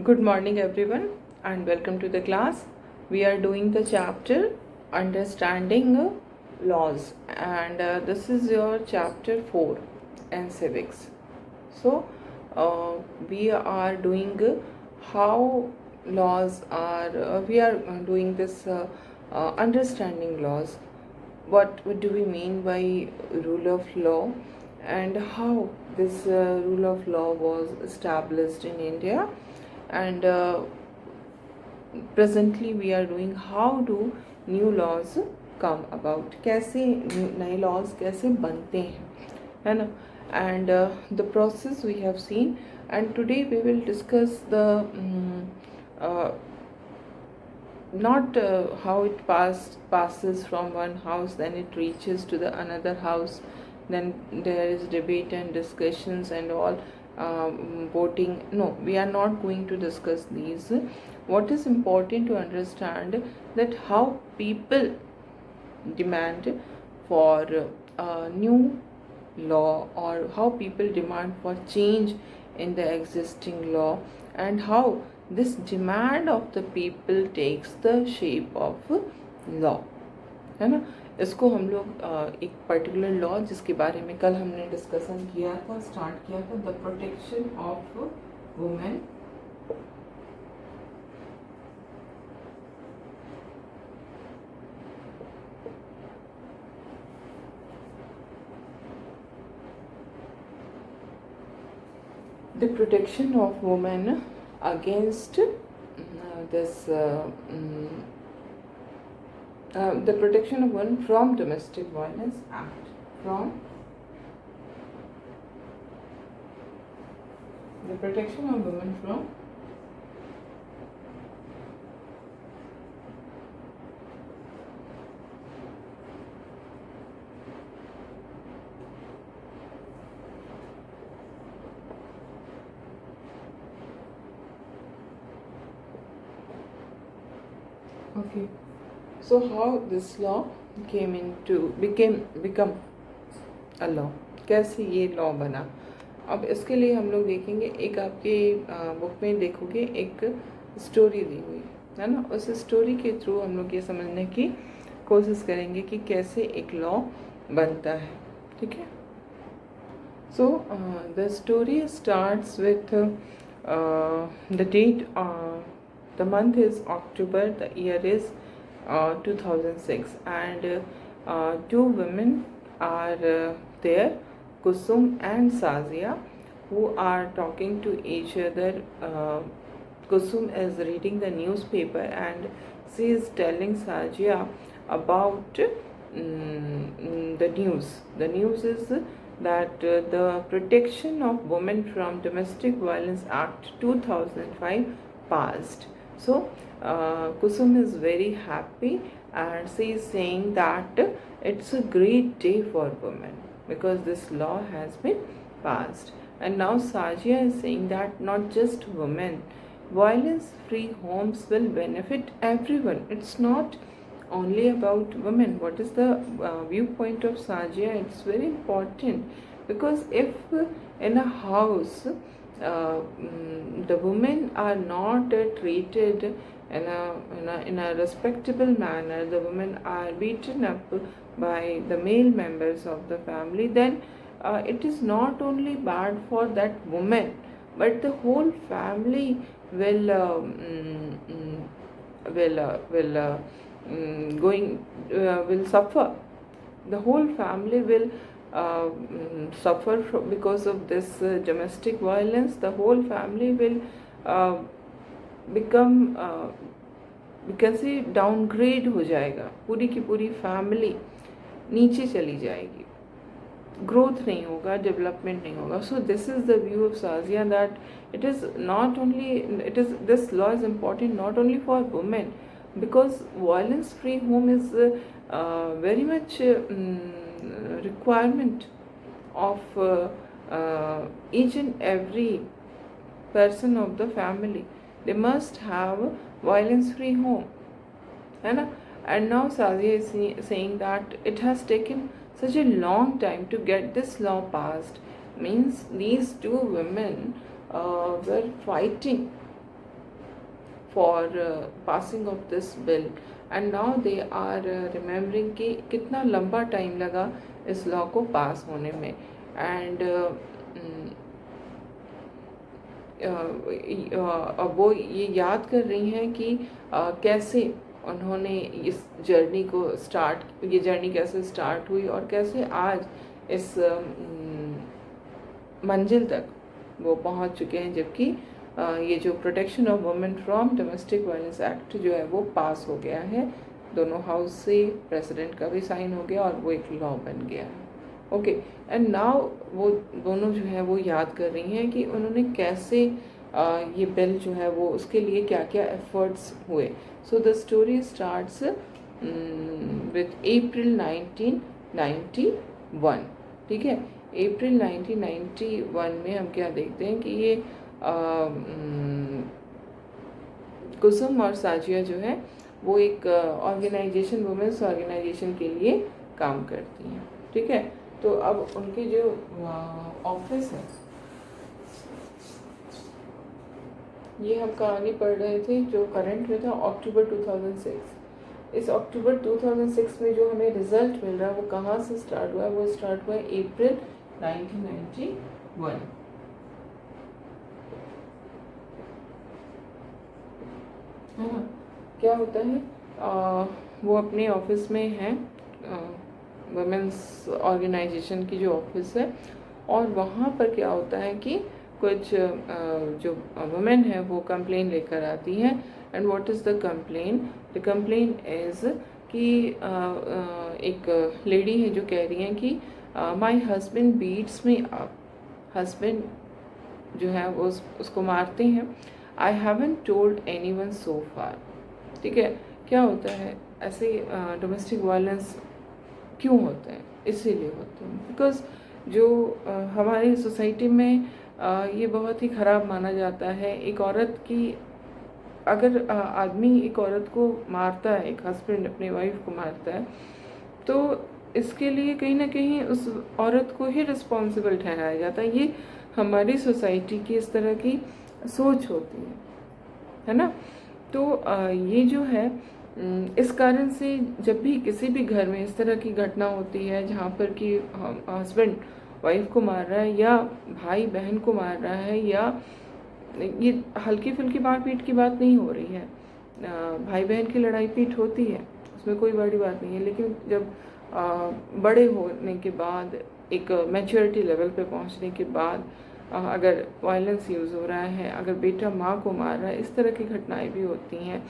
Good morning, everyone, and welcome to the class. We are doing the chapter Understanding Laws, and this is your chapter 4 in civics. So, we are doing how laws are, we are doing this understanding laws. What do we mean by rule of law, and how this rule of law was established in India, and presently we are doing how do new laws come about, कैसे नए laws कैसे बनते हैं, है ना. And the process we have seen, and today we will discuss the uh, not how it passes from one house, then it reaches to the another house, then there is debate and discussions and all, voting. No, we are not going to discuss these. What is important to understand, that how people demand for a new law, or how people demand for change in the existing law, and how this demand of the people takes the shape of law, है ना. इसको हम लोग एक particular law जिसके बारे में कल हमने डिस्कशन किया था, स्टार्ट किया था, the protection of women. The protection of women against this the protection of women from domestic violence act, from the protection of women from okay. So how this law become a law, कैसे ये law बना. अब इसके लिए हम लोग देखेंगे, एक आपके बुक में देखोगे एक स्टोरी दी हुई है ना, उस स्टोरी के थ्रू हम लोग ये समझने की कोशिश करेंगे कि कैसे एक लॉ बनता है. ठीक है. So the story starts with the date, the month is October, the year is 2006, and two women are there, Kusum and Sazia, who are talking to each other. Kusum is reading the newspaper and she is telling Sazia about the news. The news is that the Protection of Women from Domestic Violence Act 2005 passed. So Kusum is very happy, and she is saying that it's a great day for women because this law has been passed. And now Sajia is saying that not just women, violence-free homes will benefit everyone. It's not only about women. What is the viewpoint of Sajia? It's very important, because if in a house the women are not treated in a respectable manner, the women are beaten up by the male members of the family, then it is not only bad for that woman, but the whole family will will suffer. The whole family will suffer because of this domestic violence. The whole family will become we can say downgrade हो जाएगा. पूरी की पूरी family नीचे चली जाएगी, growth नहीं होगा, डेवलपमेंट नहीं होगा. So this is the view of Sajiya, that it is not only, this law is important not only for women, because violence free home is very much requirement of each and every person of the family. They must have violence free home, है ना. And now Sazia is saying that it has taken such a long time to get this law passed. Means these two women were fighting for passing of this bill, and now they are remembering कि कितना लंबा time लगा इस law को पास होने में। And वो ये याद कर रही हैं कि कैसे उन्होंने इस जर्नी को ये जर्नी कैसे स्टार्ट हुई और कैसे आज इस मंजिल तक वो पहुंच चुके हैं, जबकि ये जो protection of women from domestic violence act जो है वो पास हो गया है, दोनों हाउस से प्रेसिडेंट का भी साइन हो गया और वो एक लॉ बन गया है। ओके, एंड नाउ वो दोनों जो है वो याद कर रही हैं कि उन्होंने कैसे ये बिल जो है वो उसके लिए क्या क्या एफर्ट्स हुए। So the story starts with April 1991। ठीक है, अप्रैल 1991 में हम क्या देखते हैं कि ये कुसुम और साजिया जो है वो एक ऑर्गेनाइजेशन, वुमेन्स ऑर्गेनाइजेशन के लिए काम करती हैं। ठीक है, तो अब उनके जो ऑफिस है, ये हम कहानी पढ़ रहे थे जो करंट में था अक्टूबर 2006। इस अक्टूबर 2006 में जो हमें रिजल्ट मिल रहा है वो कहाँ से स्टार्ट हुआ है? वो स्टार्ट हुआ है अप्रैल 1991। है ना, क्या होता है वो अपने ऑफिस में है, वुमेन्स ऑर्गेनाइजेशन की जो ऑफिस है, और वहाँ पर क्या होता है कि कुछ जो वुमेन है वो कंप्लेन लेकर आती हैं। And what is the complain? The complain is कि एक लेडी है जो कह रही हैं कि my husband beats me up, husband जो है वो उसको मारते हैं। I haven't told anyone so far. ठीक है, क्या होता है ऐसे डोमेस्टिक वायलेंस क्यों होते हैं? इसीलिए होते हैं बिकॉज जो हमारी सोसाइटी में ये बहुत ही ख़राब माना जाता है। एक औरत की, अगर आदमी एक औरत को मारता है, एक हस्बैंड अपनी वाइफ को मारता है, तो इसके लिए कहीं ना कहीं उस औरत को ही रिस्पॉन्सिबल ठहराया जाता है। ये हमारी सोसाइटी की इस तरह की सोच होती है ना। तो ये जो है इस कारण से जब भी किसी भी घर में इस तरह की घटना होती है जहाँ पर कि हस्बैंड वाइफ को मार रहा है या भाई बहन को मार रहा है, या ये हल्की फुल्की मारपीट की बात नहीं हो रही है, भाई बहन की लड़ाई पीट होती है, उसमें कोई बड़ी बात नहीं है। लेकिन जब बड़े होने के बाद, एक मैच्योरिटी लेवल पे पहुंचने के बाद अगर वायलेंस यूज़ हो रहा है, अगर बेटा माँ को मार रहा है, इस तरह की घटनाएं भी होती हैं।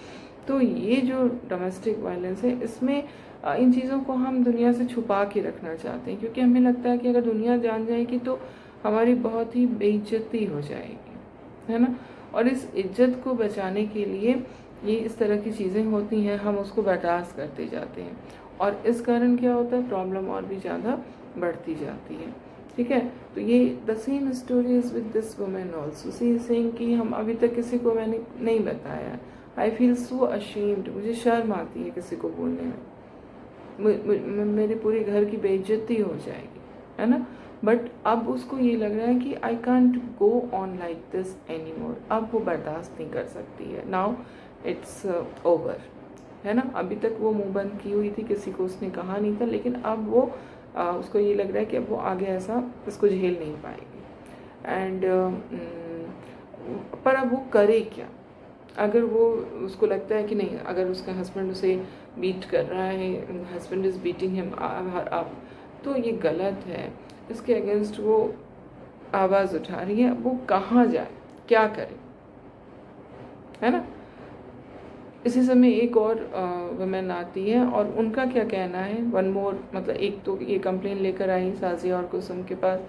तो ये जो डोमेस्टिक वायलेंस है, इसमें इन चीज़ों को हम दुनिया से छुपा के रखना चाहते हैं, क्योंकि हमें लगता है कि अगर दुनिया जान जाएगी तो हमारी बहुत ही बेइज्जती हो जाएगी, है ना। और इस इज्जत को बचाने के लिए ये इस तरह की चीज़ें होती हैं, हम उसको बर्दाश्त करते जाते हैं, और इस कारण क्या होता है, प्रॉब्लम और भी ज़्यादा बढ़ती जाती है। ठीक है, तो ये the same story is with this women also. She saying कि हम अभी तक किसी को मैंने नहीं बताया, आई फील सो अशेम्ड, मुझे शर्म आती है किसी को बोलने में, मेरे पूरे घर की बेइज्जती हो जाएगी, है ना। बट अब उसको ये लग रहा है कि I can't go on like this any more, अब वो बर्दाश्त नहीं कर सकती है। नाउ इट्स ओवर, है ना। अभी तक वो मुंह बंद की हुई थी, किसी को उसने कहा नहीं था, लेकिन अब वो उसको ये लग रहा है कि अब वो आगे ऐसा इसको झेल नहीं पाएगी। एंड पर अब वो करे क्या? अगर वो, उसको लगता है कि नहीं, अगर उसका हस्बैंड उसे बीट कर रहा है, husband is beating him up, तो ये गलत है, इसके अगेंस्ट वो आवाज़ उठा रही है, वो कहाँ जाए, क्या करे, है ना। इसी समय एक और वुमेन आती है और उनका क्या कहना है, वन मोर, मतलब एक तो ये कंप्लेन लेकर आई साजिया और कुसुम के पास,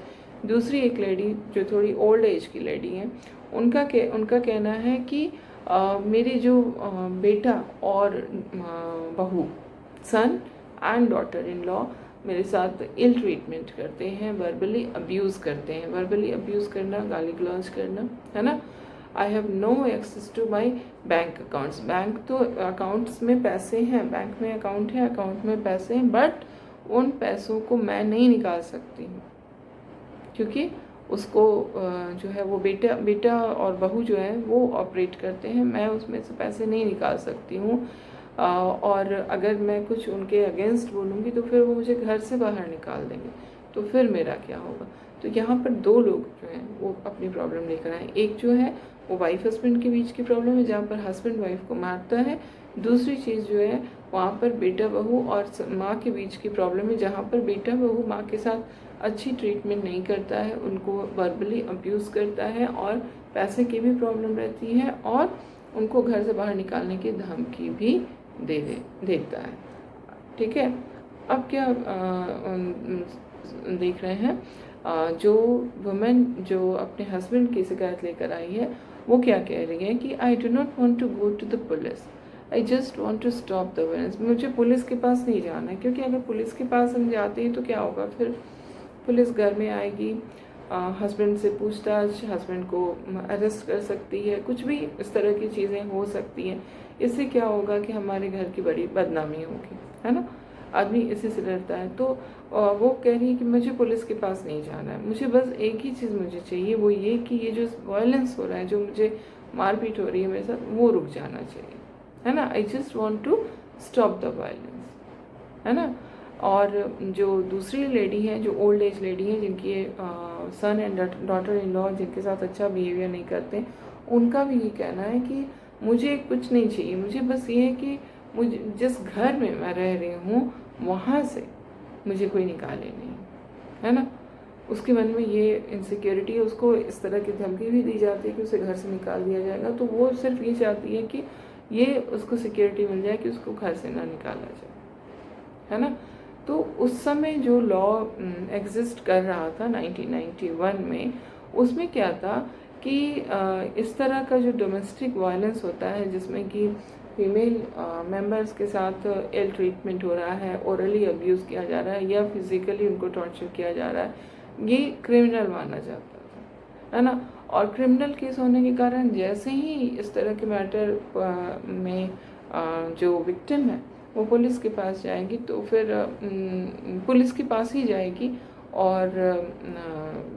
दूसरी एक लेडी जो थोड़ी ओल्ड एज की लेडी है, उनका कहना है कि मेरे जो बेटा और बहू, सन एंड डॉटर इन लॉ मेरे साथ इल ट्रीटमेंट करते हैं, वर्बली अब्यूज़ करते हैं। वर्बली अब्यूज़ करना, गाली गलौज करना, है ना। I have no access to my bank accounts, bank तो अकाउंट्स में पैसे हैं, बैंक में अकाउंट है, अकाउंट में पैसे हैं, बट उन पैसों को मैं नहीं निकाल सकती हूँ, क्योंकि उसको जो है वो बेटा और बहू जो है वो ऑपरेट करते हैं, मैं उसमें से पैसे नहीं निकाल सकती हूँ। और अगर मैं कुछ उनके अगेंस्ट बोलूँगी तो फिर वो मुझे घर से बाहर निकाल देंगे, तो फिर मेरा क्या होगा। तो यहाँ पर दो लोग जो हैं वो अपनी प्रॉब्लम लेकर आए। एक जो है वो वाइफ हस्बैंड के बीच की प्रॉब्लम है, जहाँ पर हस्बैंड वाइफ को मारता है। दूसरी चीज़ जो है वहाँ पर बेटा बहू और माँ के बीच की प्रॉब्लम है, जहाँ पर बेटा बहू माँ के साथ अच्छी ट्रीटमेंट नहीं करता है, उनको वर्बली अब्यूज़ करता है और पैसे की भी प्रॉब्लम रहती है और उनको घर से बाहर निकालने की धमकी भी देता है। ठीक है। अब क्या देख रहे हैं, जो वुमेन जो अपने हस्बैंड की शिकायत लेकर आई है वो क्या कह रही है कि I do not want to go to the police, I just want to stop the violence. मुझे पुलिस के पास नहीं जाना है, क्योंकि अगर पुलिस के पास हम जाते हैं तो क्या होगा, फिर पुलिस घर में आएगी, हस्बैंड से पूछताछ, हस्बैंड को अरेस्ट कर सकती है, कुछ भी इस तरह की चीज़ें हो सकती हैं। इससे क्या होगा कि हमारे घर की बड़ी बदनामी होगी, है ना। आदमी इसी से डरता है। तो वो कह रही है कि मुझे पुलिस के पास नहीं जाना है, मुझे बस एक ही चीज़ मुझे चाहिए, वो ये कि ये जो वायलेंस हो रहा है, जो मुझे मारपीट हो रही है मेरे साथ, वो रुक जाना चाहिए, है ना। I just want to stop the violence, है ना। और जो दूसरी लेडी हैं, जो ओल्ड एज लेडी हैं, जिनकी सन एंड डॉटर इन लॉ जिनके साथ अच्छा बिहेवियर नहीं करते, उनका भी ये कहना है कि मुझे कुछ नहीं चाहिए, मुझे बस ये है कि मुझे जिस घर में मैं रह रही हूँ वहाँ से मुझे कोई निकाले नहीं, है ना। उसके मन में ये इनसिक्योरिटी है, उसको इस तरह की धमकी भी दी जाती है कि उसे घर से निकाल दिया जाएगा। तो वो सिर्फ ये चाहती है कि ये उसको सिक्योरिटी मिल जाए कि उसको घर से ना निकाला जाए, है ना। तो उस समय जो लॉ एग्जिस्ट कर रहा था 1991 में, उसमें क्या था कि इस तरह का जो डोमेस्टिक वायलेंस होता है, जिसमें कि फीमेल मेंबर्स के साथ इल ट्रीटमेंट हो रहा है, ओरली अब्यूज़ किया जा रहा है या फिजिकली उनको टॉर्चर किया जा रहा है, ये क्रिमिनल माना जाता था, है ना। और क्रिमिनल केस होने के कारण जैसे ही इस तरह के मैटर में जो विक्टिम है वो पुलिस के पास जाएगी, तो फिर पुलिस के पास ही जाएगी और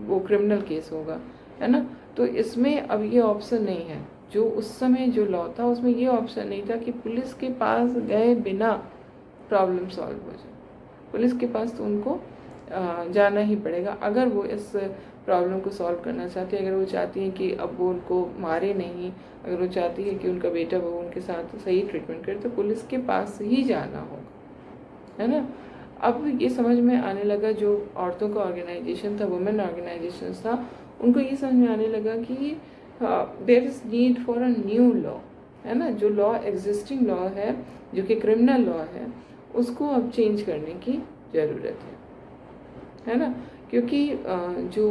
वो क्रिमिनल केस होगा, है ना। तो इसमें अब ये ऑप्शन नहीं है, जो उस समय जो लॉ था उसमें ये ऑप्शन नहीं था कि पुलिस के पास गए बिना प्रॉब्लम सॉल्व हो जाए। पुलिस के पास तो उनको जाना ही पड़ेगा अगर वो इस प्रॉब्लम को सॉल्व करना चाहती है। अगर वो चाहती हैं कि अब वो उनको मारे नहीं, अगर वो चाहती है कि उनका बेटा वो उनके साथ सही ट्रीटमेंट करे, तो पुलिस के पास ही जाना होगा, है ना। अब ये समझ में आने लगा, जो औरतों का ऑर्गेनाइजेशन था, वुमेन ऑर्गेनाइजेशन था, उनको ये समझ में आने लगा कि there is need for a new law, है ना। जो लॉ एग्जिस्टिंग लॉ है, जो कि क्रिमिनल लॉ है, उसको अब चेंज करने की ज़रूरत है ना। क्योंकि जो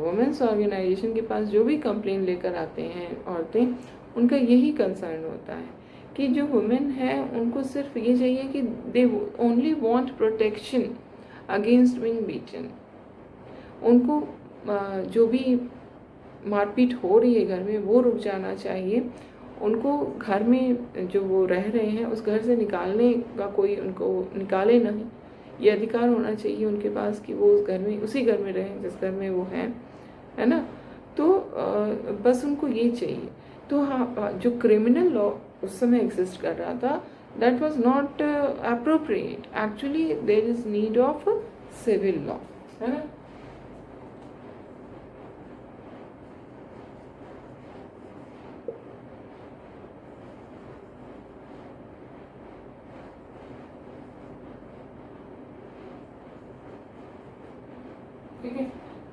वुमेन्स ऑर्गेनाइजेशन के पास जो भी कंप्लेन लेकर आते हैं औरतें, उनका यही कंसर्न होता है कि जो वुमेन है उनको सिर्फ ये चाहिए कि they only want protection against being beaten. उनको जो भी मारपीट हो रही है घर में वो रुक जाना चाहिए। उनको घर में जो वो रह रहे हैं उस घर से निकालने का कोई उनको निकाले नहीं, ये अधिकार होना चाहिए उनके पास कि वो उस घर में, उसी घर में रहें जिस घर में वो हैं, है ना। तो बस उनको ये चाहिए। तो हाँ, जो क्रिमिनल लॉ उस समय एग्जिस्ट कर रहा था, that was not appropriate, actually there is need of civil law, है ना। ठीक है,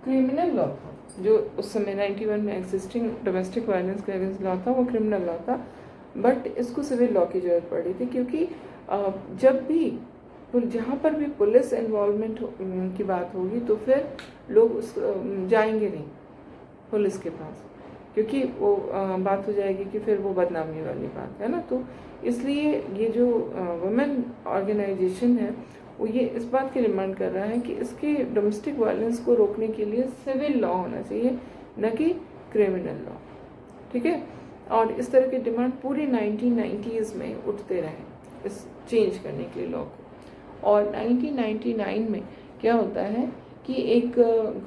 क्रिमिनल लॉ था जो उस समय 91 में एग्जिस्टिंग डोमेस्टिक वायलेंस के अगेंस्ट लॉ था, वो क्रिमिनल लॉ था। बट इसको सिविल लॉ की जरूरत पड़ी थी, क्योंकि जब भी जहाँ पर भी पुलिस इन्वॉल्वमेंट की बात होगी तो फिर लोग उस जाएंगे नहीं पुलिस के पास, क्योंकि वो बात हो जाएगी कि फिर वो बदनामी वाली बात है ना। तो इसलिए ये जो वुमेन ऑर्गेनाइजेशन है वो ये इस बात की डिमांड कर रहा है कि इसके डोमेस्टिक वायलेंस को रोकने के लिए सिविल लॉ होना चाहिए, न कि क्रिमिनल लॉ। ठीक है। और इस तरह की डिमांड पूरी 1990s में उठते रहे इस चेंज करने के लिए लॉ को। और 1999 में क्या होता है कि एक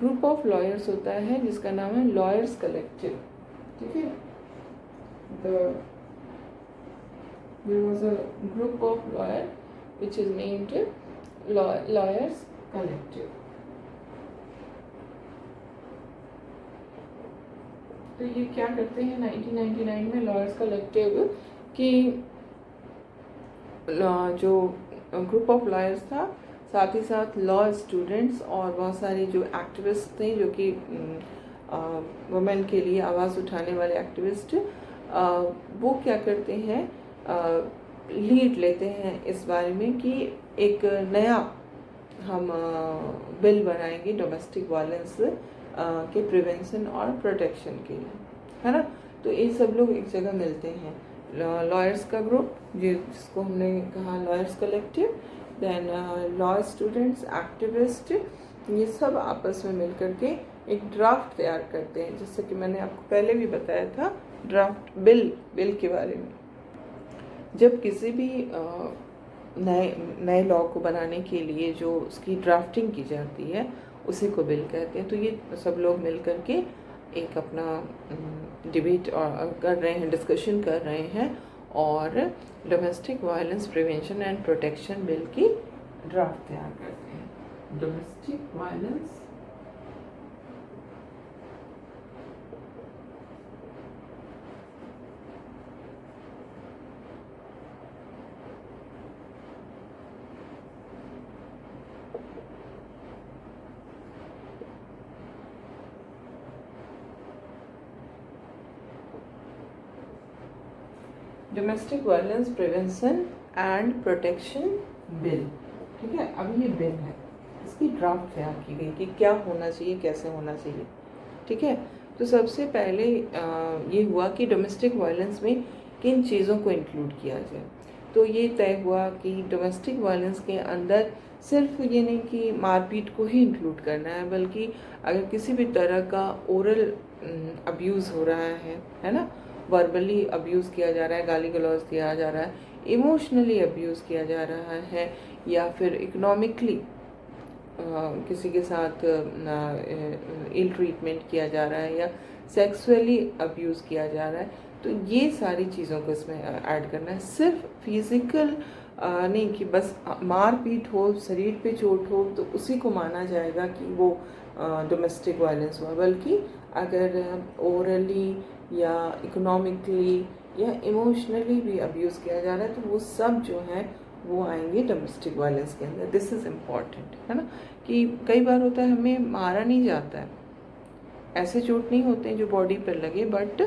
ग्रुप ऑफ लॉयर्स होता है जिसका नाम है लॉयर्स कलेक्टिव, ठीक है। There was a group of lawyer which is named Lawyers Collective. तो ये क्या करते हैं 1999 में लॉयर्स कलेक्टिव की जो ग्रुप ऑफ लॉयर्स था, साथ ही साथ लॉ स्टूडेंट्स और बहुत सारे जो एक्टिविस्ट थे जो कि वुमेन के लिए आवाज़ उठाने वाले एक्टिविस्ट, वो क्या करते हैं, लीड लेते हैं इस बारे में कि एक नया हम बिल बनाएंगे डोमेस्टिक वायलेंस के प्रिवेंशन और प्रोटेक्शन के लिए, है ना। तो ये सब लोग एक जगह मिलते हैं, लॉयर्स का ग्रुप जिसको हमने कहा lawyers collective, then law students, activist, ये सब आपस में मिल करके एक ड्राफ्ट तैयार करते हैं, जैसे कि मैंने आपको पहले भी बताया था ड्राफ्ट बिल के बारे में। जब किसी भी नए लॉ को बनाने के लिए जो उसकी ड्राफ्टिंग की जाती है उसी को बिल कहते हैं। तो ये सब लोग मिल करके एक अपना डिबेट कर रहे हैं, डिस्कशन कर रहे हैं और domestic violence prevention and protection bill की ड्राफ्ट तैयार करते हैं। Domestic violence domestic violence prevention and protection bill, ठीक है। अब ये बिल है, इसकी ड्राफ्ट तैयार की गई कि क्या होना चाहिए, कैसे होना चाहिए, ठीक है। तो सबसे पहले ये हुआ कि डोमेस्टिक वायलेंस में किन चीज़ों को इंक्लूड किया जाए। तो ये तय हुआ कि डोमेस्टिक वायलेंस के अंदर सिर्फ ये नहीं कि मारपीट को ही इंक्लूड करना है, बल्कि अगर किसी भी तरह का ओरल अब्यूज़ हो रहा है ना, वर्बली अब्यूज़ किया जा रहा है, गाली गलौज दिया जा रहा है, इमोशनली अब्यूज़ किया जा रहा है, या फिर इकोनॉमिकली किसी के साथ इल ट्रीटमेंट किया जा रहा है, या सेक्सुअली अब्यूज़ किया जा रहा है, तो ये सारी चीज़ों को इसमें ऐड करना है। सिर्फ फिज़िकल नहीं कि बस मारपीट हो, शरीर पे चोट हो तो उसी को माना जाएगा कि वो डोमेस्टिक वायलेंस हुआ, बल्कि अगर ओरली या इकोनॉमिकली या इमोशनली भी अब्यूज़ किया जा रहा है तो वो सब जो है वो आएंगे डोमेस्टिक वायलेंस के अंदर। दिस इज़ इम्पॉर्टेंट, है ना, कि कई बार होता है हमें मारा नहीं जाता है, ऐसे चोट नहीं होते हैं जो बॉडी पर लगे, बट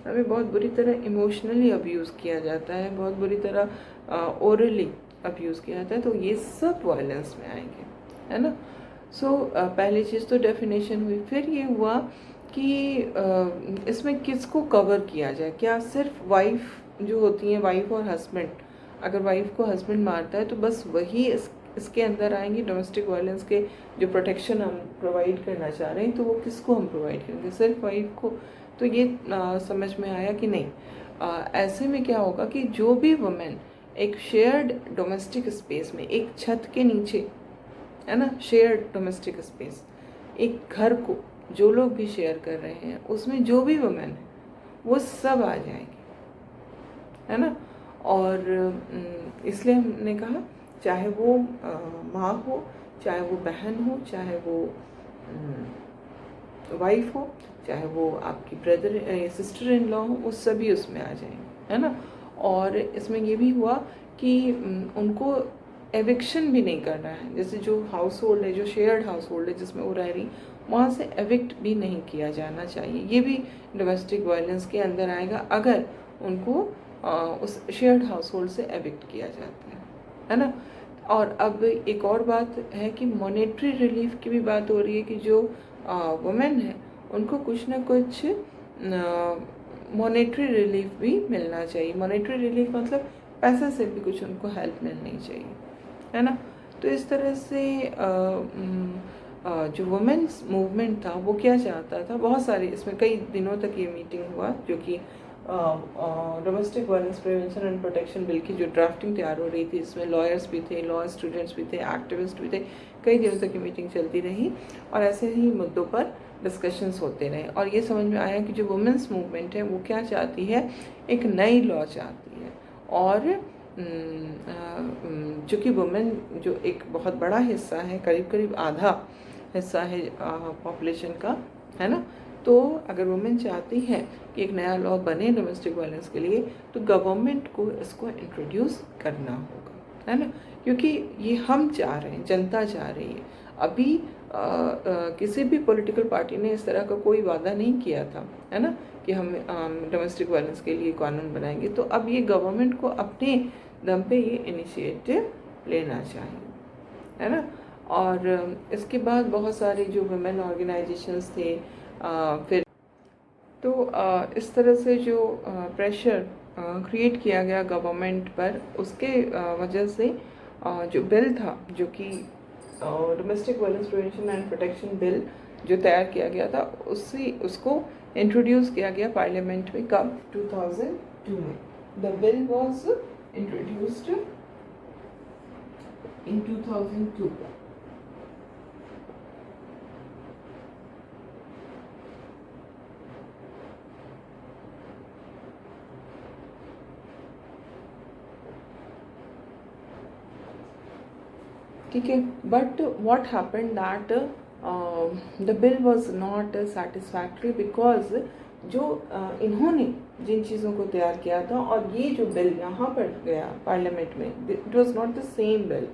हमें बहुत बुरी तरह इमोशनली अब्यूज़ किया जाता है, बहुत बुरी तरह ओरली अब्यूज़ किया जाता है, तो ये सब वायलेंस में आएंगे, है ना। सो पहली चीज़ तो डेफिनेशन हुई। फिर ये हुआ कि इसमें किसको कवर किया जाए, क्या सिर्फ वाइफ जो होती हैं, वाइफ और हस्बैंड, अगर वाइफ को हस्बैंड मारता है तो बस वही इसके अंदर आएंगी डोमेस्टिक वायलेंस के जो प्रोटेक्शन हम प्रोवाइड करना चाह रहे हैं, तो वो किसको हम प्रोवाइड करेंगे, सिर्फ वाइफ को। तो ये समझ में आया कि नहीं, ऐसे में क्या होगा कि जो भी वुमेन एक शेयर्ड डोमेस्टिक स्पेस में, एक छत के नीचे, है ना, शेयर्ड डोमेस्टिक स्पेस, एक घर को जो लोग भी शेयर कर रहे हैं उसमें जो भी वुमेन है वो सब आ जाएंगे, है ना। और इसलिए हमने कहा चाहे वो माँ हो, चाहे वो बहन हो, चाहे वो वाइफ हो, चाहे वो आपकी ब्रदर सिस्टर इन लॉ हो, वो सभी उसमें आ जाएंगे, है ना। और इसमें ये भी हुआ कि उनको एविक्शन भी नहीं करना है, जैसे जो हाउस होल्ड है, जो शेयर्ड हाउस होल्ड है जिसमें वो रह रही, वहाँ से एविक्ट भी नहीं किया जाना चाहिए। ये भी डोमेस्टिक वायलेंस के अंदर आएगा अगर उनको उस शेयर्ड हाउस होल्ड से एविक्ट किया जाता है ना। और अब एक और बात है कि मॉनेटरी रिलीफ की भी बात हो रही है कि जो वुमेन है उनको कुछ ना कुछ मॉनेटरी रिलीफ भी मिलना चाहिए। मॉनेटरी रिलीफ मतलब पैसे से भी कुछ उनको हेल्प मिलनी चाहिए, है ना। तो इस तरह से जो वुमेन्स मूवमेंट था वो क्या चाहता था, बहुत सारे, इसमें कई दिनों तक ये मीटिंग हुआ जो कि domestic violence prevention and protection bill की जो ड्राफ्टिंग तैयार हो रही थी, इसमें लॉयर्स भी थे, लॉ स्टूडेंट्स भी थे, एक्टिविस्ट भी थे, कई दिनों तक ये मीटिंग चलती रही और ऐसे ही मुद्दों पर डिस्कशंस होते रहे और ये समझ में आया कि जो वुमेंस मूवमेंट है वो क्या चाहती है, एक नई लॉ चाहती है। और चूँकि वुमेन जो एक बहुत बड़ा हिस्सा है, करीब करीब आधा हिस्सा है पॉपुलेशन का, है ना, तो अगर वुमेन चाहती है कि एक नया लॉ बने डोमेस्टिक वायलेंस के लिए, तो गवर्नमेंट को इसको इंट्रोड्यूस करना होगा, है ना, क्योंकि ये हम चाह रहे हैं, जनता चाह रही है। अभी किसी भी पॉलिटिकल पार्टी ने इस तरह का कोई वादा नहीं किया था, है ना, कि हम डोमेस्टिक वायलेंस के लिए कानून बनाएंगे। तो अब ये गवर्नमेंट को अपने दम पे ये इनिशिएटिव लेना चाहिए, है ना। और इसके बाद बहुत सारे जो वुमेन ऑर्गेनाइजेशंस थे, फिर तो इस तरह से जो प्रेशर क्रिएट किया गया गवर्नमेंट पर, उसके वजह से जो बिल था, जो कि domestic violence prevention and protection bill जो तैयार किया गया था, उसको इंट्रोड्यूस किया गया पार्लियामेंट में। कब? 2002 में। The bill was introduced in 2002। ठीक है, but what happened that the bill was not satisfactory, because जो इन्होंने जिन चीज़ों को तैयार किया था और ये जो बिल यहाँ पर गया पार्लियामेंट में, it was not the same bill.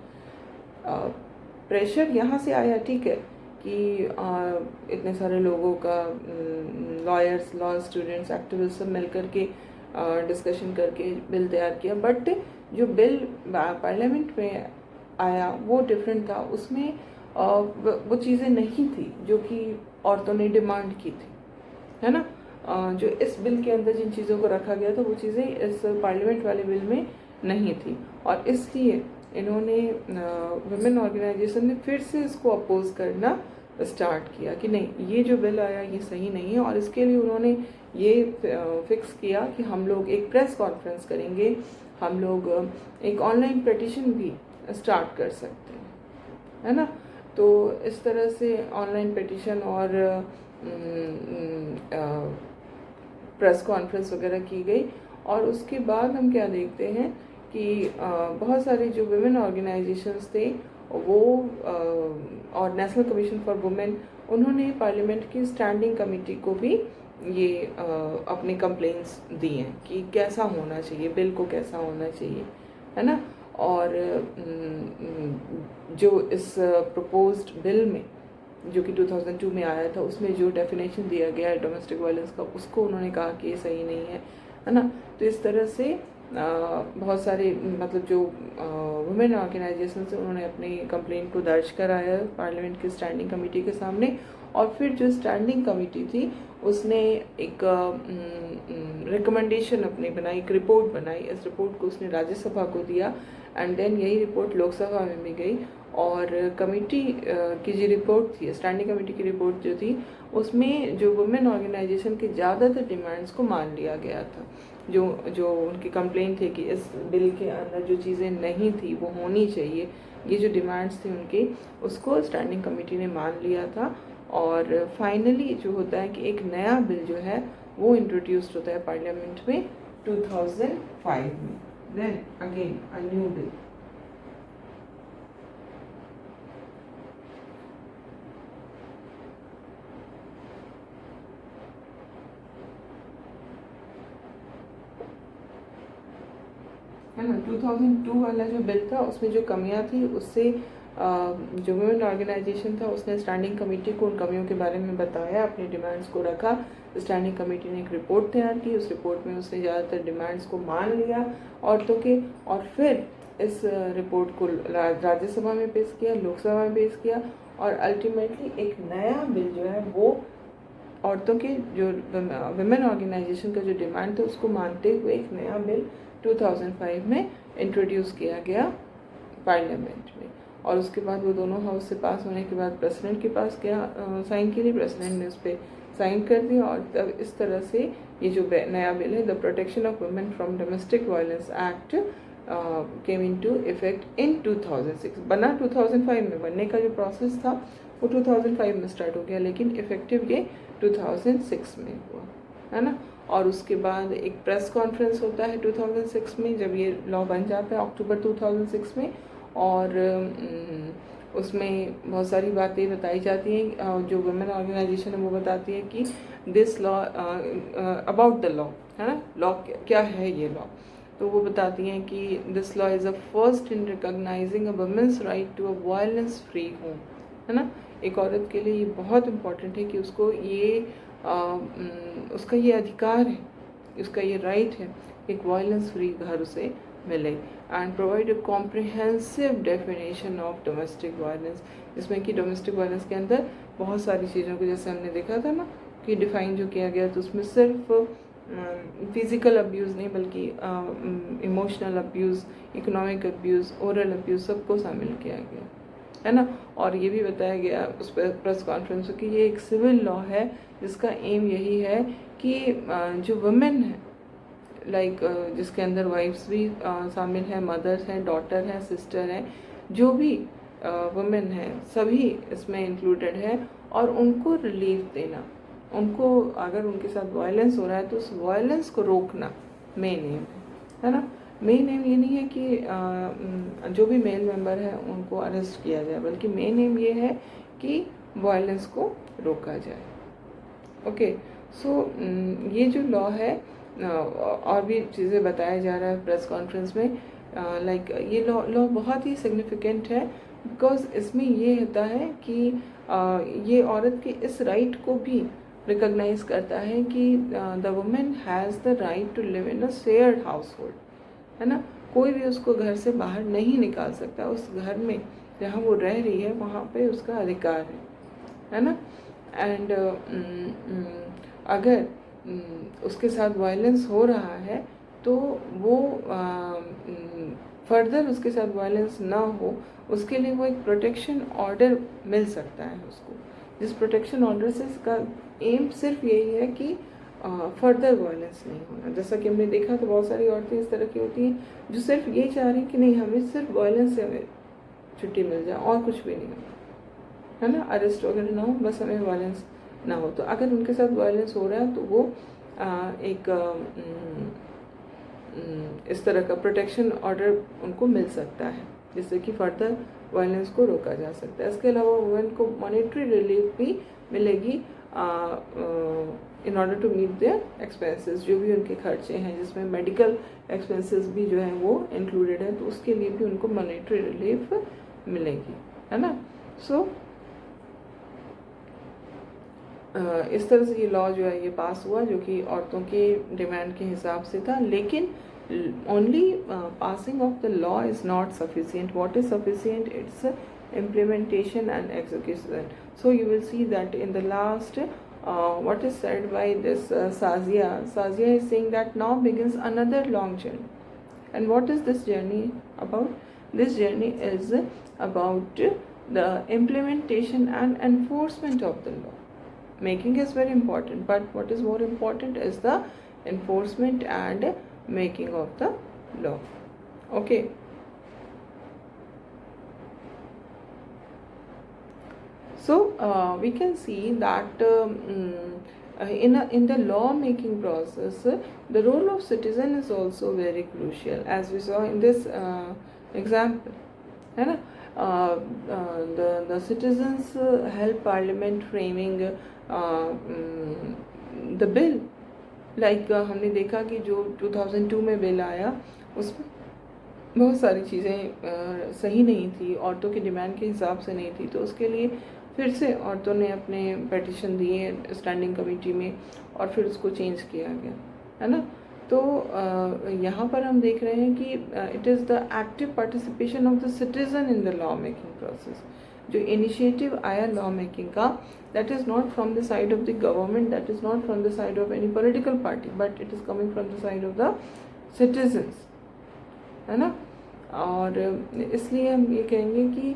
Pressure यहाँ से आया, ठीक है, कि इतने सारे लोगों का, लॉयर्स, लॉ स्टूडेंट्स, एक्टिविस्ट सब मिल करके डिस्कशन करके बिल तैयार किया, बट जो बिल पार्लियामेंट में आया वो डिफरेंट था। उसमें वो चीज़ें नहीं थी जो कि औरतों ने डिमांड की थी, है ना। जो इस बिल के अंदर जिन चीज़ों को रखा गया था वो चीज़ें इस पार्लियामेंट वाले बिल में नहीं थी, और इसलिए इन्होंने वुमेन ऑर्गेनाइजेशन ने फिर से इसको अपोज करना स्टार्ट किया कि नहीं, ये जो बिल आया ये सही नहीं है। और इसके लिए उन्होंने ये फिक्स किया कि हम लोग एक प्रेस कॉन्फ्रेंस करेंगे, हम लोग एक ऑनलाइन पिटीशन भी स्टार्ट कर सकते हैं, है ना। तो इस तरह से ऑनलाइन पिटीशन और प्रेस कॉन्फ्रेंस वगैरह की गई। और उसके बाद हम क्या देखते हैं कि बहुत सारे जो वुमेन ऑर्गेनाइजेशंस थे वो और नेशनल कमीशन फॉर वुमेन, उन्होंने पार्लियामेंट की स्टैंडिंग कमेटी को भी ये अपने कंप्लेंट्स दी हैं कि कैसा होना चाहिए, बिल को कैसा होना चाहिए, है ना। और जो इस प्रपोज्ड बिल में जो कि 2002 में आया था, उसमें जो डेफिनेशन दिया गया है डोमेस्टिक वायलेंस का, उसको उन्होंने कहा कि ये सही नहीं है ना। तो इस तरह से बहुत सारे मतलब जो वुमेन ऑर्गेनाइजेशन से उन्होंने अपनी कंप्लेंट को दर्ज कराया पार्लियामेंट की स्टैंडिंग कमेटी के सामने। और फिर जो स्टैंडिंग कमेटी थी उसने एक रिकमेंडेशन अपनी बनाई, एक रिपोर्ट बनाई। इस रिपोर्ट को उसने राज्यसभा को दिया एंड देन यही रिपोर्ट लोकसभा में भी गई। और कमेटी की जो रिपोर्ट थी, स्टैंडिंग कमेटी की रिपोर्ट जो थी, उसमें जो वुमेन ऑर्गेनाइजेशन के ज़्यादातर डिमांड्स को मान लिया गया था। जो उनकी कंप्लेंट थी कि इस बिल के अंदर जो चीज़ें नहीं थी वो होनी चाहिए, ये जो डिमांड्स थी उनकी, उसको स्टैंडिंग कमेटी ने मान लिया था। और फाइनली जो होता है कि एक नया बिल जो है वो इंट्रोड्यूस्ड होता है पार्लियामेंट में 2005 में। Then again a new bill. है ना, 2002 वाला जो बिल था उसमें जो कमियां थी उससे जो वुमेन ऑर्गेनाइजेशन था उसने स्टैंडिंग कमेटी को उन कमियों के बारे में बताया, अपनी डिमांड्स को रखा। स्टैंडिंग कमेटी ने एक रिपोर्ट तैयार की, उस रिपोर्ट में उसने ज़्यादातर डिमांड्स को मान लिया औरतों के, और फिर इस रिपोर्ट को राज्यसभा में पेश किया, लोकसभा में पेश किया, और अल्टीमेटली एक नया बिल जो है वो औरतों के जो वुमेन ऑर्गेनाइजेशन का जो डिमांड था उसको मानते हुए एक नया बिल 2005 में इंट्रोड्यूस किया गया पार्लियामेंट में। और उसके बाद वो दोनों हाउस से पास होने के बाद प्रेसिडेंट के पास गया साइन के लिए, प्रेसिडेंट ने उस पर साइन कर दिया और तब इस तरह से ये जो नया बिल है, the protection of women from domestic violence act came into effect in 2006। बना 2005 में, बनने का जो प्रोसेस था वो 2005 में स्टार्ट हो गया, लेकिन इफेक्टिव ये 2006 में हुआ, है ना। और उसके बाद एक प्रेस कॉन्फ्रेंस होता है 2006 में, जब ये लॉ बन जाता है अक्टूबर 2006 में, और उसमें बहुत सारी बातें बताई जाती हैं। जो वुमेन ऑर्गेनाइजेशन है वो बताती है कि this law about the law, है ना, लॉ क्या है ये लॉ। तो वो बताती हैं कि this law is a first in recognising a women's right to a violence free home, है ना। एक औरत के लिए ये बहुत इम्पॉर्टेंट है कि उसको ये उसका ये अधिकार है, उसका ये राइट है, एक वायलेंस फ्री घर उसे मिले। And provide a comprehensive definition of domestic violence, जिसमें कि डोमेस्टिक वायलेंस के अंदर बहुत सारी चीज़ों को, जैसे हमने देखा था ना कि डिफ़ाइन जो किया गया, तो उसमें सिर्फ फिज़िकल अब्यूज़ नहीं बल्कि emotional abuse, economic abuse, oral abuse सबको शामिल किया गया, है ना। और ये भी बताया गया उस प्रेस कॉन्फ्रेंस में कि ये एक सिविल लॉ है जिसका एम यही है कि जो वुमेन है, लाइक जिसके अंदर वाइफ्स भी शामिल हैं, मदर्स हैं, डॉटर हैं, सिस्टर हैं, जो भी वुमेन हैं सभी इसमें इंक्लूडेड है, और उनको रिलीफ देना, उनको अगर उनके साथ वायलेंस हो रहा है तो उस वायलेंस को रोकना मेन एम है ना। मेन एम ये नहीं है कि जो भी मेल मेंबर है उनको अरेस्ट किया जाए, बल्कि मेन एम ये है कि वायलेंस को रोका जाए। ओके, सो ये जो लॉ है, और भी चीज़ें बताया जा रहा है प्रेस कॉन्फ्रेंस में, लाइक ये लॉ बहुत ही सिग्निफिकेंट है, बिकॉज इसमें ये होता है कि ये औरत के इस राइट को भी रिकॉग्नाइज करता है कि the women has the right to live in a shared household, है ना। कोई भी उसको घर से बाहर नहीं निकाल सकता, उस घर में जहाँ वो रह रही है वहाँ पे उसका अधिकार है ना। एंड अगर उसके साथ वायलेंस हो रहा है तो वो फर्दर उसके साथ वायलेंस ना हो, उसके लिए वो एक प्रोटेक्शन ऑर्डर मिल सकता है उसको, जिस प्रोटेक्शन ऑर्डर से इसका एम सिर्फ यही है कि फर्दर वायलेंस नहीं होना। जैसा कि हमने देखा तो बहुत सारी औरतें इस तरह की होती हैं जो सिर्फ ये चाह रही कि नहीं, हमें सिर्फ वायलेंस से हमें छुट्टी मिल जाए और कुछ भी नहीं होना, है ना, अरेस्ट वगैरह ना हो, बस हमें वायलेंस ना हो। तो अगर उनके साथ वायलेंस हो रहा है तो वो एक इस तरह का प्रोटेक्शन ऑर्डर उनको मिल सकता है, जिससे कि फर्दर वायलेंस को रोका जा सकता है। इसके अलावा वुमेन को मॉनेटरी रिलीफ भी मिलेगी in order to meet their expenses, जो भी उनके खर्चे हैं, जिसमें मेडिकल एक्सपेंसेस भी जो है वो इंक्लूडेड है, तो उसके लिए भी उनको मॉनेटरी रिलीफ मिलेगी, है ना। सो इस तरह से ये लॉ जो है ये पास हुआ, जो कि औरतों के डिमांड के हिसाब से था। लेकिन only passing of the law is not sufficient. What is sufficient? It's implementation and execution. So you will see that in the last what is said by this Sazia is saying that now begins another long journey. And what is this journey about? This journey is about the implementation and enforcement of the law. Making is very important, but what is more important is the enforcement and making of the law. Okay. So we can see that in the law making process, the role of citizen is also very crucial, as we saw in this example, है ना। The citizens help parliament framing the bill. Like हमने देखा कि जो 2002 में bill आया उसमें बहुत सारी चीज़ें सही नहीं थी, औरतों की डिमांड के हिसाब से नहीं थी, तो उसके लिए फिर से औरतों ने अपने पेटिशन दिए स्टैंडिंग कमेटी में और फिर उसको चेंज किया गया, है ना। तो यहाँ पर हम देख रहे हैं कि it is the active participation of the citizen in the law making process. जो इनिशिएटिव आया लॉ मेकिंग का, that is not from the side of the government, that is not from the side of any political party, but it is coming from the side of the citizens, है ना। और इसलिए हम ये कहेंगे कि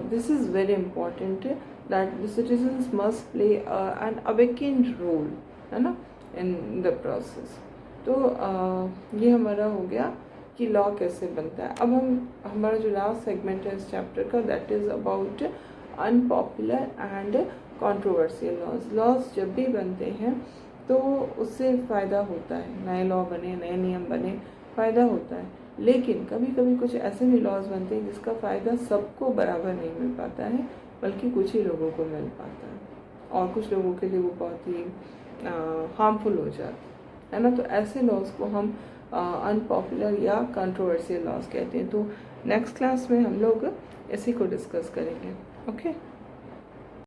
this is very important that the citizens must play an awakened role, है ना, इन द प्रोसेस। तो ये हमारा हो गया कि लॉ कैसे बनता है। अब हम हमारा जो लास्ट सेगमेंट है इस चैप्टर का, that is about unpopular and controversial laws. Laws जब भी बनते हैं तो उससे फ़ायदा होता है, नए लॉ बने, नए नियम बने, फ़ायदा होता है। लेकिन कभी कभी कुछ ऐसे भी लॉज बनते हैं जिसका फ़ायदा सबको बराबर नहीं मिल पाता है, बल्कि कुछ ही लोगों को मिल पाता है, और कुछ लोगों के लिए वो बहुत ही हार्मफुल हो जाता है ना। तो ऐसे लॉज को हम अनपॉपुलर या कंट्रोवर्शियल लॉज कहते हैं। तो नेक्स्ट क्लास में हम लोग इसी को डिस्कस करेंगे। ओके।